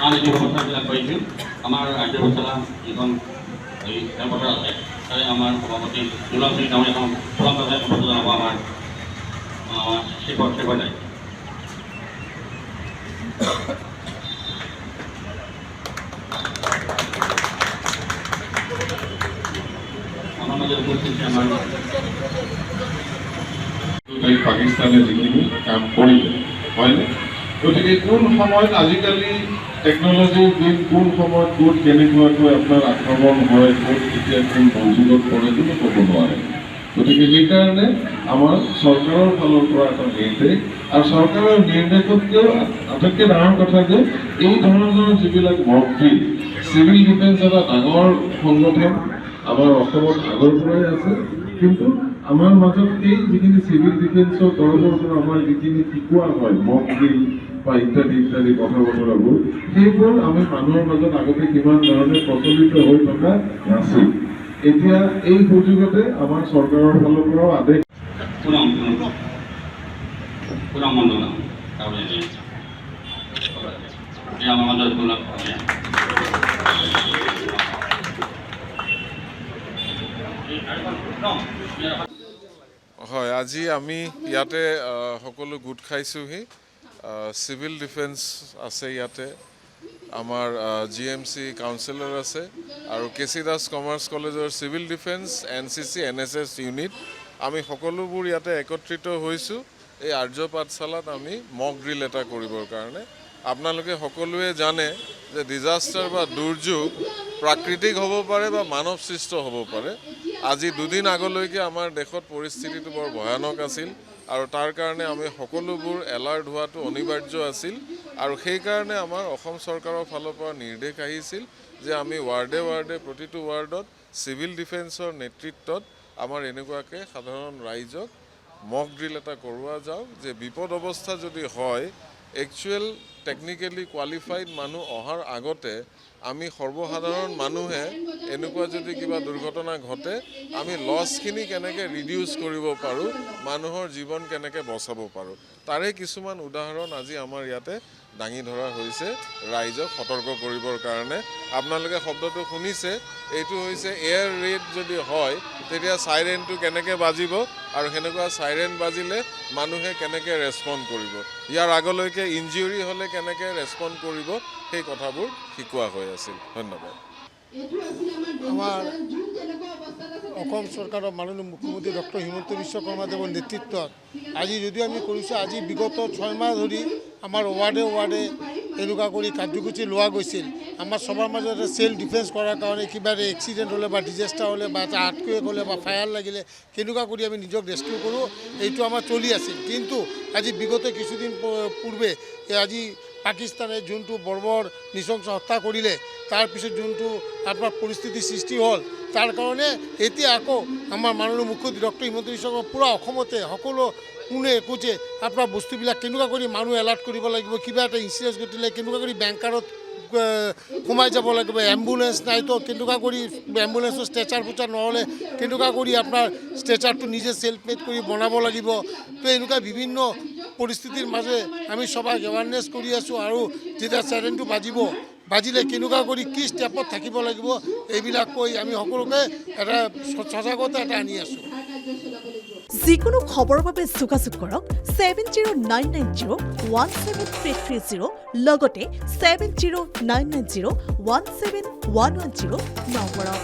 আমি যে কথাবিলাক কৈছোঁ আমাৰ ৰাজ্য সঞ্চালক যিখন এই খেলপথাৰ আছে তাৰে আমাৰ সভাপতি দুলাল সিং ডাঙৰীয়া এখন ফলকভাৱে কথা জনাব আমাৰ শেখৰ নাই আমাৰ মাজে উপস্থিত আমাৰ পাকিস্তানে যিখিনি কাম কৰিলে হয়নে গতিকে কোন সময়ত আজিকালি টেকন'লজিৰ দিন কোন সময়ত ক'ত কেনেকুৱাকৈ আপোনাৰ আক্ৰমণ হয় ক'ত কেতিয়া কোন মজুৰত পৰে কোনো ক'ব নোৱাৰে গতিকে সেইকাৰণে আমাৰ চৰকাৰৰ ফালৰ পৰা এটা নিৰ্দেশ আৰু চৰকাৰৰ নিৰ্দেশতকৈও আটাইতকৈ ডাঙৰ কথা যে এই ধৰণৰ যিবিলাক মক ড্ৰিল চিভিল ডিফেন্স এটা ডাঙৰ সংগঠন আমাৰ অসমত আগৰ পৰাই আছে কিন্তু আমাৰ মাজত এই যিখিনি চিভিল ডিফেন্সৰ তৰফৰ পৰা আমাৰ যিখিনি শিকোৱা হয় মক ড্ৰিল বা ইত্যাদি ইত্যাদি কথা বতৰাবোৰ সেইবোৰ আমি মানুহৰ মাজত আগতে কিমান ধৰণে প্ৰচলিত হৈ থকা নাছিল এতিয়া এই সুযোগতে আমাৰ চৰকাৰৰ ফালৰ পৰাও আদেশ পুনম মণ্ডল আমাৰ মাজত হয় আজি আমি ইয়াতে সকলো গোট খাইছোঁহি চিভিল ডিফেন্স আছে ইয়াতে আমাৰ GMC কাউন্সিলৰ আছে আৰু কেচি দাস কমাৰ্চ কলেজৰ civil defence NCC NSS unit আমি সকলোবোৰ ইয়াতে একত্ৰিত হৈছোঁ এই আৰ্য পাঠশালাত আমি মক ড্ৰিল এটা কৰিবৰ কাৰণে আপোনালোকে সকলোৱে জানে যে ডিজাষ্টাৰ বা দুৰ্যোগ প্ৰাকৃতিক হ'ব পাৰে বা মানৱ সৃষ্ট হ'ব পাৰে আজি দুদিন আগলৈকে আমাৰ দেশত পৰিস্থিতিটো বৰ ভয়ানক আছিল আৰু তাৰ কাৰণে আমি সকলোবোৰ এলাৰ্ট হোৱাটো অনিবাৰ্য আছিল আৰু সেইকাৰণে আমাৰ অসম চৰকাৰৰ ফালৰ পৰা নিৰ্দেশ আহিছিল যে আমি ৱাৰ্ডে ৱাৰ্ডে প্ৰতিটো ৱাৰ্ডত চিভিল ডিফেন্সৰ নেতৃত্বত আমাৰ এনেকুৱাকৈ সাধাৰণ ৰাইজক মক ড্ৰিল এটা কৰোৱা যাওক যে বিপদ অৱস্থা যদি হয় একচুৱেল টেকনিকেলি কোৱালিফাইড মানুহ অহাৰ আগতে আমি সৰ্বসাধাৰণ মানুহে এনেকুৱা যদি কিবা দুৰ্ঘটনা ঘটে আমি লছখিনি কেনেকৈ ৰিডিউচ কৰিব পাৰোঁ মানুহৰ জীৱন কেনেকৈ বচাব পাৰোঁ তাৰে কিছুমান উদাহৰণ আজি আমাৰ ইয়াতে দাঙি ধৰা হৈছে ৰাইজক সতৰ্ক কৰিবৰ কাৰণে আপোনালোকে শব্দটো শুনিছে এইটো হৈছে এয়াৰ ৰেড যদি হয় তেতিয়া চাইৰেনটো কেনেকৈ বাজিব আৰু সেনেকুৱা চাইৰেন বাজিলে মানুহে কেনেকৈ ৰেছপণ্ড কৰিব ইয়াৰ আগলৈকে ইনজিউৰি হ'লে কেনেকৈ ৰেছপণ্ড কৰিব সেই কথাবোৰ শিকোৱা হৈ আছিল ধন্যবাদ আমাৰ অসম চৰকাৰৰ মাননীয় মুখ্যমন্ত্ৰী ডক্টৰ হিমন্ত বিশ্ব শৰ্মাদেৱৰ নেতৃত্বত আজি যদিও আমি কৰিছোঁ আজি বিগত 6 মাহ ধৰি আমাৰ ৱাৰ্ডে ৱাৰ্ডে এনেকুৱা কৰি কাৰ্যসূচী লোৱা গৈছিল আমাৰ সবাৰ মাজতে সেল্ফ ডিফেন্স কৰাৰ কাৰণে কিবা এক্সিডেণ্ট হ'লে বা ডিজাষ্টাৰ হ'লে বা এটা আৰ্টকুৱেক হ'লে বা ফায়াৰ লাগিলে কেনেকুৱা কৰি আমি নিজক ৰেস্কিউ কৰোঁ এইটো আমাৰ চলি আছিল কিন্তু আজি বিগত কিছুদিন পূৰ্বে আজি পাকিস্তানে যোনটো বৰ্বৰ নৃশংস হত্যা কৰিলে তাৰপিছত যোনটো আপোনাৰ পৰিস্থিতি সৃষ্টি হ'ল তাৰ কাৰণে এতিয়া আকৌ আমাৰ মাননীয় মুখ্যমন্ত্ৰী ডক্টৰ হিমন্ত বিশ্ব শৰ্মা পূৰা অসমতে সকলো কোনে কোচে আপোনাৰ বস্তুবিলাক কেনেকুৱা কৰি মানুহ এলাৰ্ট কৰিব লাগিব কিবা এটা ইঞ্চুৰেঞ্চ ঘটিলে কেনেকুৱা কৰি বেংকাৰত সোমাই যাব লাগিব এম্বুলেন্স নাইতো কেনেকুৱা কৰি এম্বুলেন্সৰ ষ্ট্ৰেচাৰ ফুচাৰ নহ'লে কেনেকুৱা কৰি আপোনাৰ ষ্ট্ৰেচাৰটো নিজে সেল্ফ মেড কৰি বনাব লাগিব তো এনেকুৱা বিভিন্ন পৰিস্থিতিৰ মাজে আমি সবাই এৱাৰনেছ কৰি আছোঁ আৰু যেতিয়া চাইৰেনটো বাজিলে কেনেকুৱা কৰি কি ষ্টেপত থাকিব লাগিব এইবিলাক কৈ আমি সকলোকে এটা সজাগতা এটা আনি আছোঁ যিকোনো খবৰৰ বাবে যোগাযোগ কৰক 7099017330 লগতে 7099017110 নম্বৰত